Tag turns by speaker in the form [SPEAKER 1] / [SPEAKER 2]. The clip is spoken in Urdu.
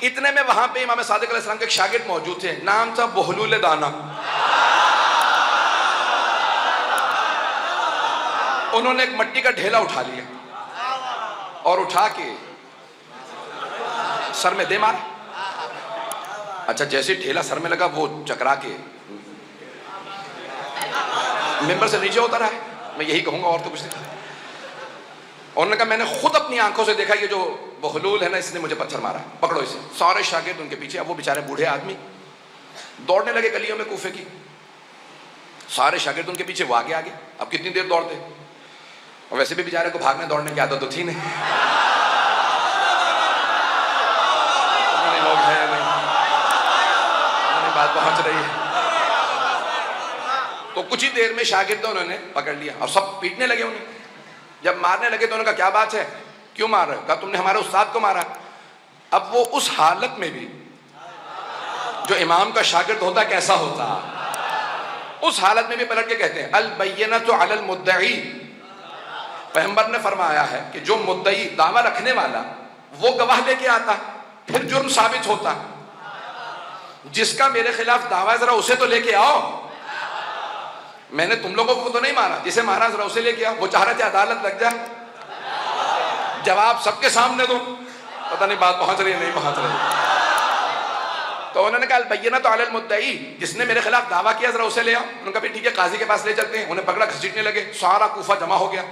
[SPEAKER 1] اتنے میں وہاں پہ امام صادق علیہ السلام کے ایک شاگرد موجود تھے، نام تھا بہلول دانا۔ انہوں نے ایک مٹی کا ڈھیلا اٹھا لیا اور اٹھا کے سر میں دے مارا۔ اچھا جیسے ڈھیلا سر میں لگا وہ چکرا کے ممبر سے نیچے ہوتا رہا ہے، میں یہی کہوں گا اور تو کچھ نہیں۔ انہوں نے کہا میں نے خود اپنی آنکھوں سے دیکھا یہ جو بہلول ہے نا اس نے مجھے پتھر مارا، پکڑو اسے۔ سارے شاگرد ان کے پیچھے، اب وہ بیچارے بوڑھے آدمی دوڑنے لگے گلیوں میں کوفے کی، سارے شاگرد ان کے پیچھے، وہ آگے آگے۔ اب کتنی دیر دوڑتے، اور ویسے بھی بیچارے کو بھاگنے دوڑنے کی عادت تو تھی نہیں، لوگ ہیں نہیں، بات پہنچ رہی ہے۔ تو کچھ ہی دیر میں شاگردوں انہوں نے پکڑ لیا اور سب پیٹنے لگے انہیں۔ جب مارنے لگے تو انہوں نے کہا کیا بات ہے، کیوں مار رہے ہو؟ کہا تم نے ہمارے استاد کو مارا۔ اب وہ اس حالت میں بھی جو امام کا شاگرد ہوتا کیسا ہوتا، اس حالت میں بھی پلٹ کے کہتے ہیں البینۃ علی المدعی۔ پیغمبر نے فرمایا ہے کہ جو مدعی دعویٰ رکھنے والا وہ گواہ لے کے آتا پھر جرم ثابت ہوتا، جس کا میرے خلاف دعویٰ ذرا اسے تو لے کے آؤ، میں نے تم لوگوں کو تو نہیں مارا، جسے مارا ذرا اسے لے کے آؤ۔ وہ چاہ رہے تھے عدالت لگ جائے، جواب سب کے سامنے دو، پتہ نہیں بات پہنچ رہی ہے نہیں پہنچ رہی۔ تو انہوں نے کہا البینۃ علی المدعی، جس نے میرے خلاف دعویٰ کیا ذرا اسے لے آؤ۔ انہوں نے کہا پھر ٹھیک ہے قاضی کے پاس لے چلتے ہیں۔ انہیں پکڑا، گھسیٹنے لگے، سارا کوفہ جمع ہو گیا۔